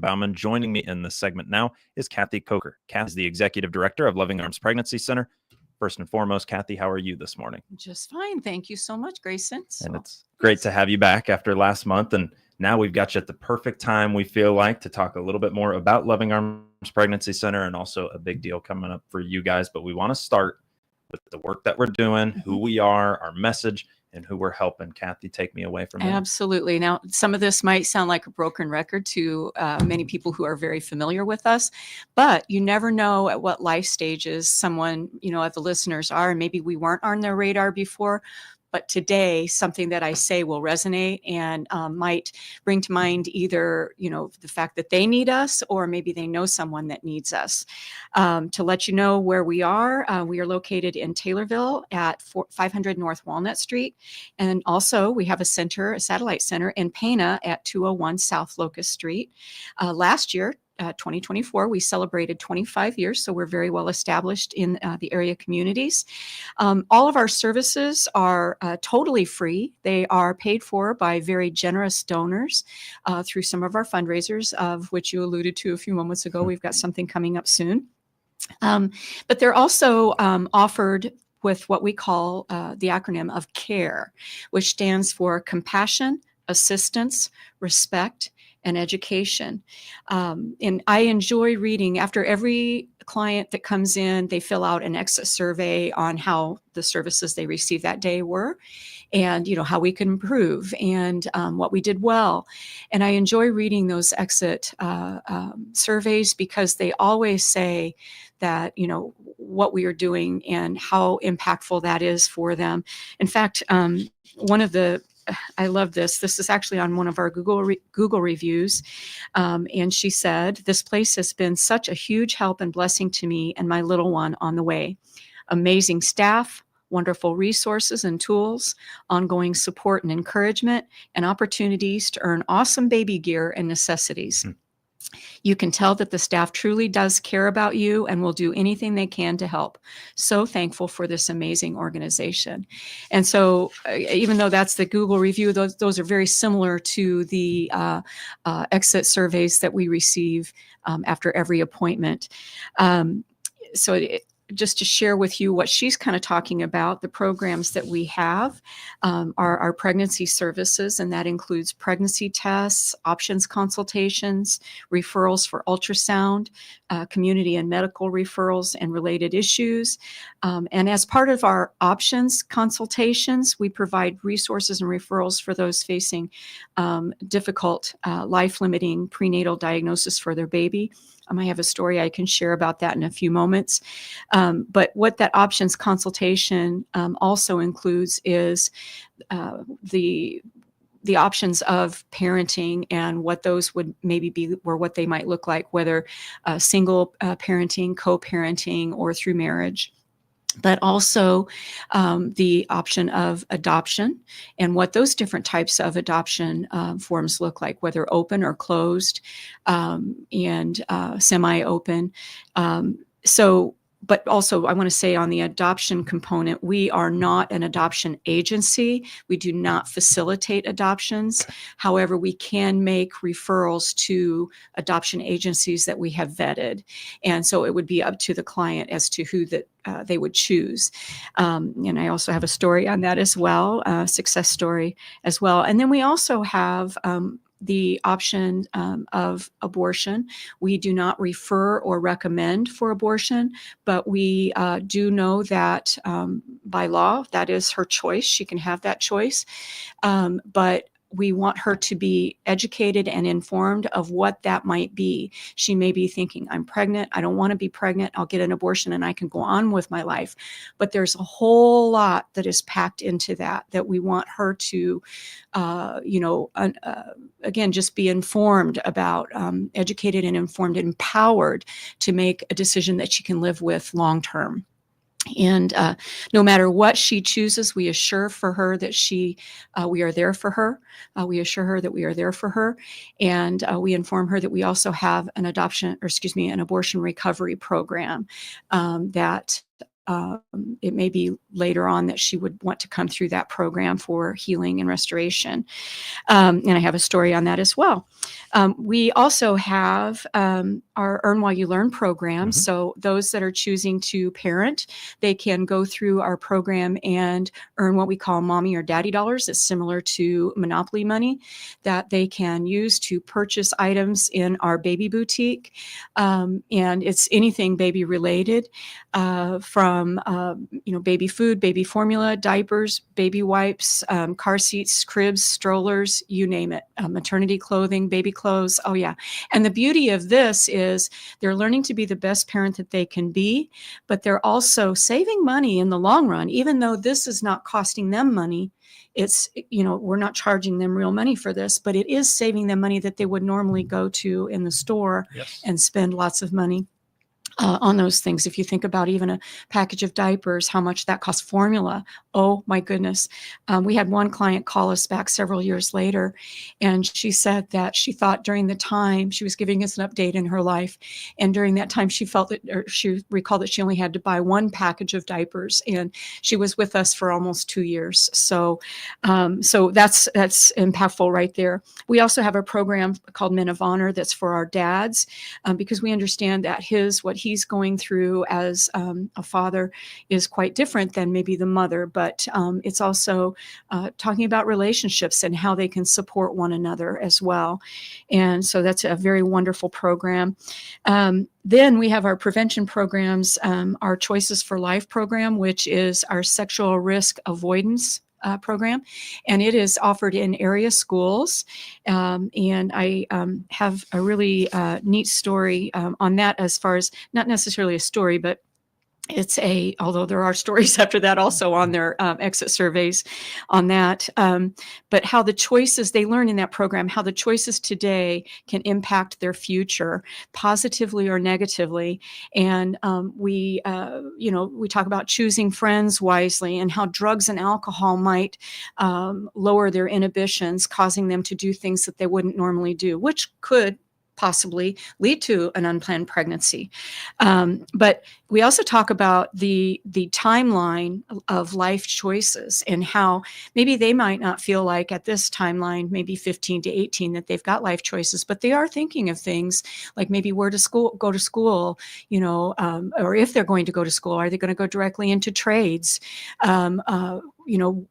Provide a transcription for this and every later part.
WTIM Bauman. Joining me in this segment now is Kathy Coker. Kathy is the Executive Director of Loving Arms Pregnancy Center. First and foremost, Kathy, how are you this morning? Just fine. Thank you so much, Grayson. And it's great yes. to have you back after last month. And now we've got you at the perfect time, we feel like, to talk a little bit more about Loving Arms Pregnancy Center and also a big deal coming up for you guys. But we want to start with the work that we're doing, who we are, our message, and who we're helping. Kathy, take me away from there. Absolutely. Now, some of this might sound like a broken record to many people who are very familiar with us, but you never know at what life stages someone, of the listeners are, and maybe we weren't on their radar before. But today, something that I say will resonate and might bring to mind either, the fact that they need us, or maybe they know someone that needs us. To let you know where we are located in Taylorville at 500 North Walnut Street. And also we have a satellite center in Pana at 201 South Locust Street. Last year, 2024, we celebrated 25 years, so we're very well established in the area communities. All of our services are totally free. They are paid for by very generous donors through some of our fundraisers, of which you alluded to a few moments ago. We've got something coming up soon. But they're also offered with what we call the acronym of CARE, which stands for Compassion, Assistance, Respect, and Education. And I enjoy reading. After every client that comes in, they fill out an exit survey on how the services they received that day were, and how we can improve, and what we did well. And I enjoy reading those exit surveys, because they always say that what we are doing and how impactful that is for them. In fact, I love this. This is actually on one of our Google reviews. And she said, "This place has been such a huge help and blessing to me and my little one on the way. Amazing staff, wonderful resources and tools, ongoing support and encouragement, and opportunities to earn awesome baby gear and necessities. You can tell that the staff truly does care about you and will do anything they can to help. So thankful for this amazing organization." And so even though that's the Google review, those are very similar to the exit surveys that we receive after every appointment. Just to share with you what she's kind of talking about, the programs that we have are our pregnancy services, and that includes pregnancy tests, options consultations, referrals for ultrasound, community and medical referrals and related issues. And as part of our options consultations, we provide resources and referrals for those facing difficult, life-limiting prenatal diagnosis for their baby. I have a story I can share about that in a few moments. But what that options consultation also includes is the options of parenting and what those would maybe be, or what they might look like, whether single parenting, co-parenting, or through marriage. But also the option of adoption and what those different types of adoption forms look like, whether open or closed, and semi-open. But also, I want to say on the adoption component, we are not an adoption agency. We do not facilitate adoptions. However, we can make referrals to adoption agencies that we have vetted. And so it would be up to the client as to who that they would choose. And I also have a story on that as well, a success story as well. And then we also have the option of abortion. We do not refer or recommend for abortion, but we do know that by law, that is her choice. She can have that choice. But we want her to be educated and informed of what that might be. She may be thinking, I'm pregnant, I don't want to be pregnant, I'll get an abortion and I can go on with my life. But there's a whole lot that is packed into that we want her to, again, just be informed about, educated and informed, empowered to make a decision that she can live with long term. And no matter what she chooses, we assure for her that we are there for her. We assure her that we are there for her, and we inform her that we also have an abortion recovery program that it may be later on that she would want to come through that program for healing and restoration. And I have a story on that as well. We also have our Earn While You Learn program. Mm-hmm. So those that are choosing to parent, they can go through our program and earn what we call mommy or daddy dollars. It's similar to Monopoly money that they can use to purchase items in our baby boutique. And it's anything baby related, from baby food, baby formula, diapers, baby wipes, car seats, cribs, strollers, you name it, maternity clothing, baby clothes. Oh yeah. And the beauty of this is they're learning to be the best parent that they can be, but they're also saving money in the long run, even though this is not costing them money. It's, we're not charging them real money for this, but it is saving them money that they would normally go to in the store. Yes. And spend lots of money on those things. If you think about even a package of diapers, how much that costs, formula. Oh my goodness. We had one client call us back several years later, and she said that she thought during the time she was giving us an update in her life, and during that time she felt that, or she recalled that she only had to buy one package of diapers, and she was with us for almost 2 years. So that's impactful right there. We also have a program called Men of Honor that's for our dads, because we understand that what he's going through as a father is quite different than maybe the mother, but it's also talking about relationships and how they can support one another as well. And so that's a very wonderful program. Then we have our prevention programs, our Choices for Life program, which is our sexual risk avoidance program, and it is offered in area schools. And I have a really neat story on that, as far as not necessarily a story, but although there are stories after that also on their exit surveys on that, but how the choices they learn in that program, how the choices today can impact their future positively or negatively. And we talk about choosing friends wisely, and how drugs and alcohol might lower their inhibitions, causing them to do things that they wouldn't normally do, which could possibly lead to an unplanned pregnancy. But we also talk about the timeline of life choices, and how maybe they might not feel like at this timeline, maybe 15 to 18, that they've got life choices, but they are thinking of things like maybe where to go to school, or if they're going to go to school, are they going to go directly into trades?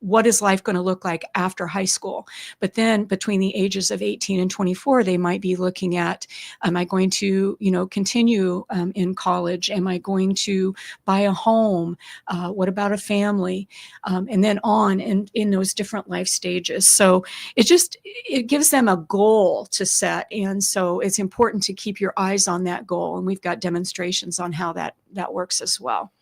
What is life going to look like after high school? But then between the ages of 18 and 24, they might be looking at, am I going to, continue in college? Am I going to buy a home? What about a family? And then on in those different life stages. So it gives them a goal to set. And so it's important to keep your eyes on that goal. And we've got demonstrations on how that works as well.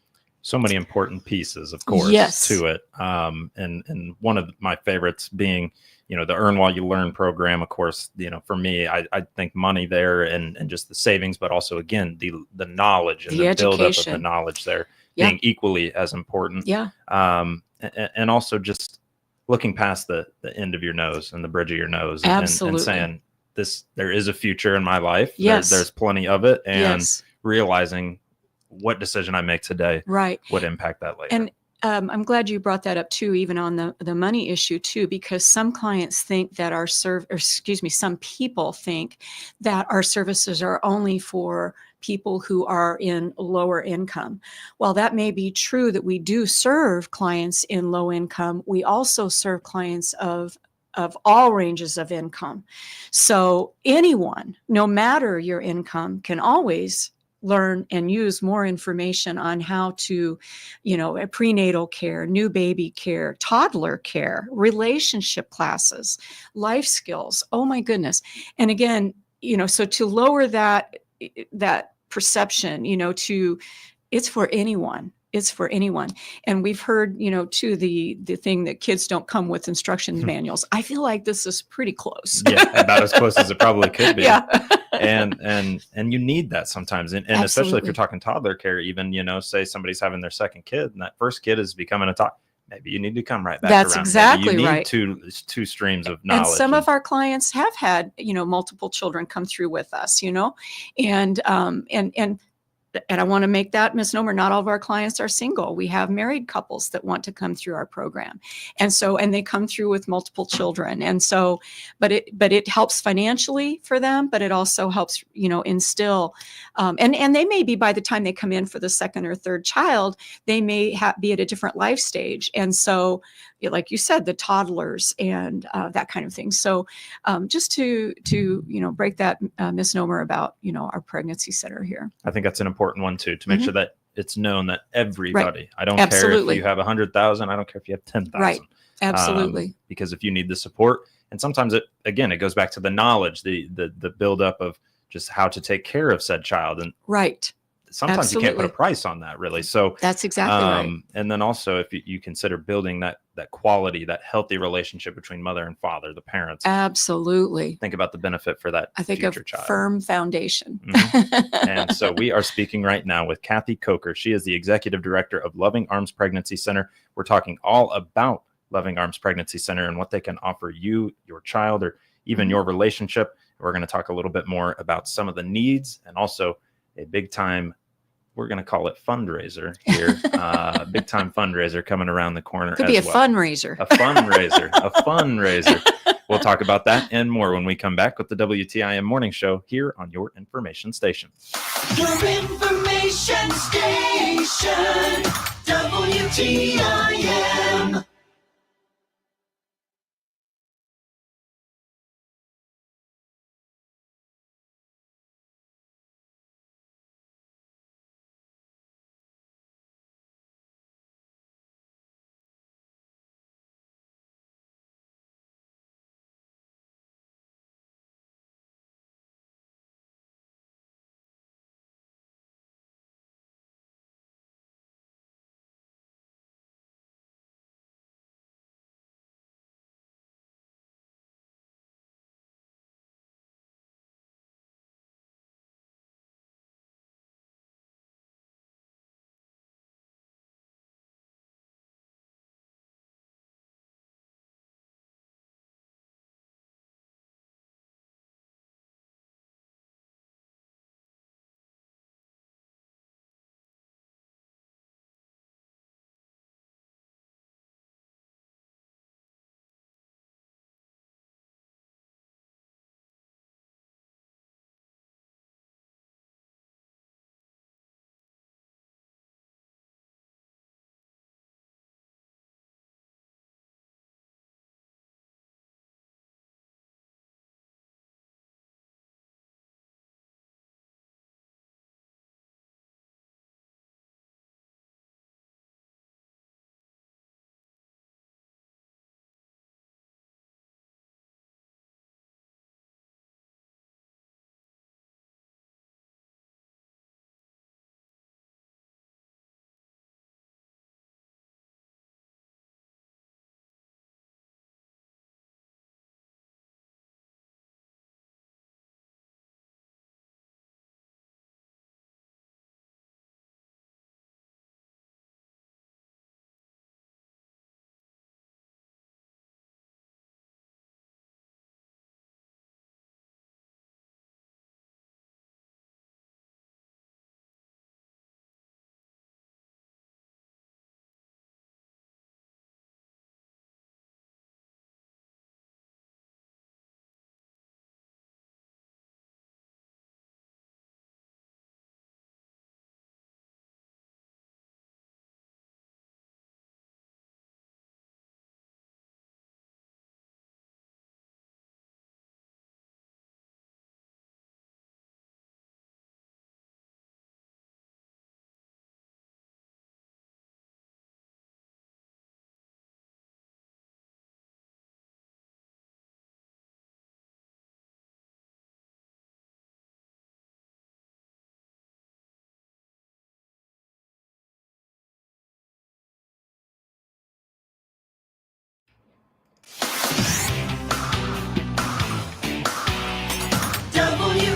So many important pieces, of course, yes. to it. And one of my favorites being, the Earn While You Learn program. Of course, for me, I think money there and just the savings, but also, again, the knowledge and the build up of the knowledge there being equally as important. Yeah. And also just looking past the end of your nose and the bridge of your nose, and saying, there is a future in my life. Yes. There's plenty of it. And realizing what decision I make today would impact that later. And I'm glad you brought that up too, even on the money issue too, because some clients think that some people think that our services are only for people who are in lower income. While that may be true that we do serve clients in low income, we also serve clients of all ranges of income. So anyone, no matter your income, can always learn and use more information on how to, prenatal care, new baby care, toddler care, relationship classes, life skills. Oh my goodness. And again, so to lower that perception, it's for anyone. It's for anyone. And we've heard, too, the thing that kids don't come with instruction manuals. I feel like this is pretty close. Yeah, about as close as it probably could be. Yeah. And you need that sometimes. And especially if you're talking toddler care, even, say somebody's having their second kid and that first kid is becoming a toddler. Maybe you need to come right back around. That's exactly Maybe you need right. two streams of knowledge. And some of our clients have had, multiple children come through with us, and and I want to make that misnomer, not all of our clients are single. We have married couples that want to come through our program. And they come through with multiple children. And so, but it helps financially for them, but it also helps, instill, and they may be, by the time they come in for the second or third child, they may be at a different life stage. And so, like you said, the toddlers and that kind of thing. So just to break that misnomer about, our pregnancy center here. I think that's an important one too, to make sure that it's known that everybody, Right. I don't Absolutely. care if you have 100,000, I don't care if you have 10,000. Right. Absolutely. Because if you need the support, and sometimes it goes back to the knowledge, the buildup of just how to take care of said child. And right. sometimes Absolutely. you can't put a price on that, really. So that's exactly right. And then also, if you consider building that quality, that healthy relationship between mother and father, the parents. Absolutely. Think about the benefit for that future child. Firm foundation. And so we are speaking right now with Kathy Coker. She is the executive director of Loving Arms Pregnancy Center. We're talking all about Loving Arms Pregnancy Center and what they can offer you, your child, or even your relationship. We're going to talk a little bit more about some of the needs and also a big time, we're going to call it fundraiser here, big time fundraiser coming around the corner. Could be a fundraiser. A fundraiser, a fundraiser. We'll talk about that and more when we come back with the WTIM Morning Show here on your information station. Your information station, WTIM.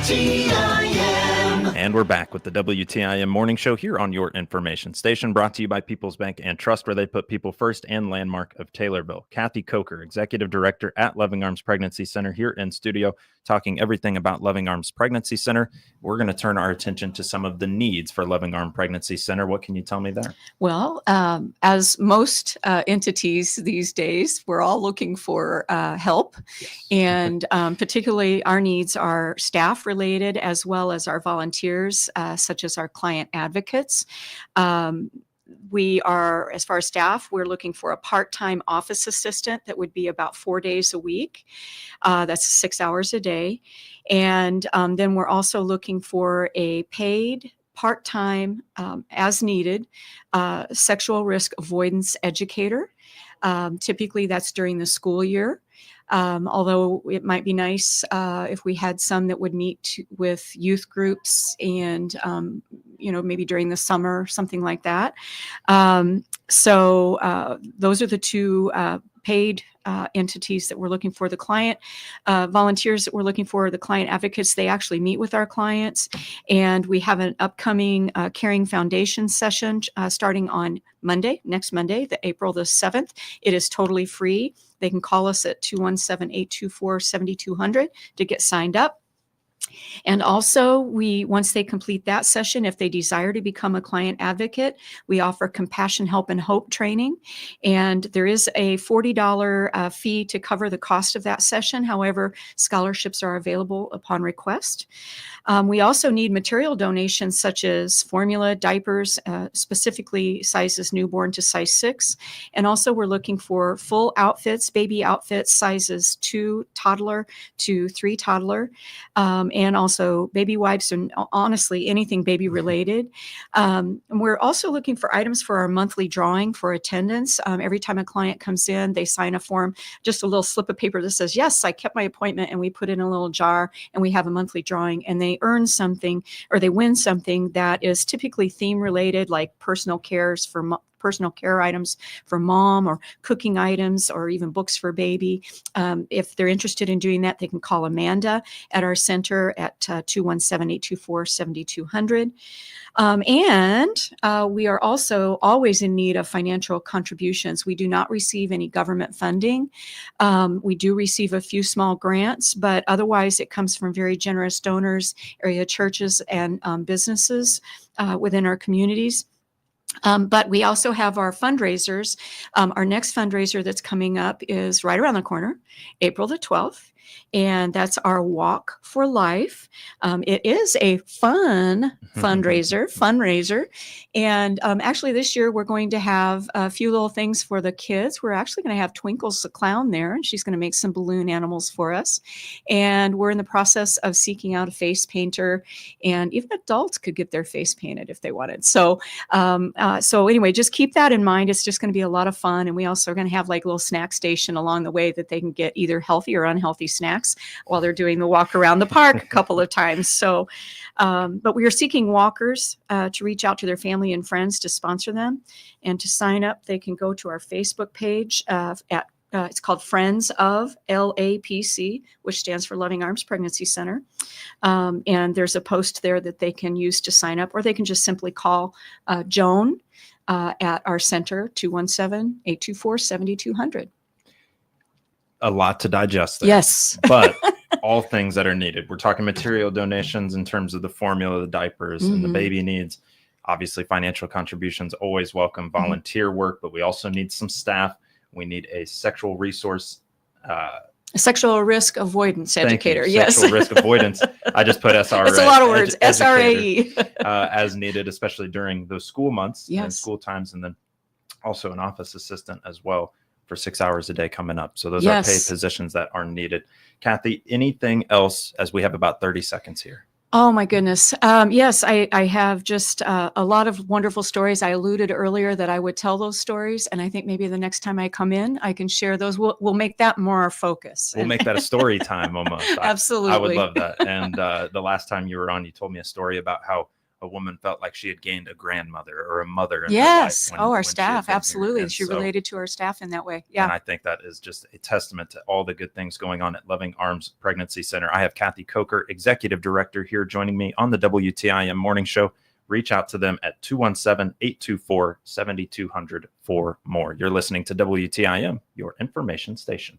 WTIM. And we're back with the WTIM Morning Show here on your information station, brought to you by People's Bank and Trust, where they put people first, and Landmark of Taylorville. Kathy Coker, Executive Director at Loving Arms Pregnancy Center, here in studio, talking everything about Loving Arms Pregnancy Center. We're going to turn our attention to some of the needs for Loving Arms Pregnancy Center. What can you tell me there? Well, as most entities these days, we're all looking for help. Yes. And particularly our needs are staff related, as well as our volunteers, such as our client advocates. We are, as far as staff, we're looking for a part-time office assistant that would be about 4 days a week. That's 6 hours a day. And then we're also looking for a paid part-time, as needed, sexual risk avoidance educator. Typically that's during the school year. Although it might be nice if we had some that would meet with youth groups and, maybe during the summer, something like that. So those are the two paid entities that we're looking for. The client volunteers that we're looking for, the client advocates, they actually meet with our clients. And we have an upcoming Caring Foundation session starting on Monday, next Monday, April the 7th. It is totally free. They can call us at 217-824-7200 to get signed up. And also, once they complete that session, if they desire to become a client advocate, we offer Compassion, Help, and Hope training. And there is a $40 fee to cover the cost of that session. However, scholarships are available upon request. We also need material donations such as formula, diapers, specifically sizes newborn to size 6. And also we're looking for full outfits, baby outfits, sizes 2 toddler to 3 toddler. And also baby wipes, and honestly, anything baby related. And we're also looking for items for our monthly drawing for attendance. Every time a client comes in, they sign a form, just a little slip of paper that says, yes, I kept my appointment, and we put it in a little jar, and we have a monthly drawing, and they earn something, or they win something that is typically theme related, like personal care items for mom, or cooking items, or even books for baby. If they're interested in doing that, they can call Amanda at our center at 217-824-7200. And we are also always in need of financial contributions. We do not receive any government funding. We do receive a few small grants, but otherwise it comes from very generous donors, area churches, and businesses within our communities. But we also have our fundraisers. Our next fundraiser that's coming up is right around the corner, April the 12th. And that's our Walk for Life. It is a fun fundraiser. And actually this year we're going to have a few little things for the kids. We're actually going to have Twinkles the clown there, and she's going to make some balloon animals for us. And we're in the process of seeking out a face painter, and even adults could get their face painted if they wanted. So anyway, just keep that in mind. It's just going to be a lot of fun. And we also are going to have like a little snack station along the way that they can get either healthy or unhealthy snacks while they're doing the walk around the park a couple of times. So, but we are seeking walkers to reach out to their family and friends to sponsor them. And to sign up, they can go to our Facebook page it's called Friends of LAPC, which stands for Loving Arms Pregnancy Center. And there's a post there that they can use to sign up, or they can just simply call Joan at our center, 217-824-7200. A lot to digest there. Yes. But all things that are needed. We're talking material donations in terms of the formula, the diapers, and the baby needs. Obviously, financial contributions, always welcome. Volunteer work, but we also need some staff. We need a sexual resource. Sexual risk avoidance educator. Yes. Sexual risk avoidance. I just put SRA. It's a lot of words. SRAE. As needed, especially during those school months and Yes. school times. And then also an office assistant as well for 6 hours a day coming up. So those are paid positions that are needed. Kathy, anything else, as we have about 30 seconds here? Oh my goodness. Yes, I have just a lot of wonderful stories. I alluded earlier that I would tell those stories, and I think maybe the next time I come in, I can share those. We'll make that more our focus. We'll make that a story time almost. Absolutely. I would love that. And the last time you were on, you told me a story about how a woman felt like she had gained a grandmother or a mother in Yes. her life. Our when she had staff. been here. Absolutely. And She so- related to our staff in that way. And Yeah. I think that is just a testament to all the good things going on at Loving Arms Pregnancy Center. I have Kathy Coker, Executive Director, here joining me on the WTIM Morning Show. Reach out to them at 217-824-7200 for more. You're listening to WTIM, your information station.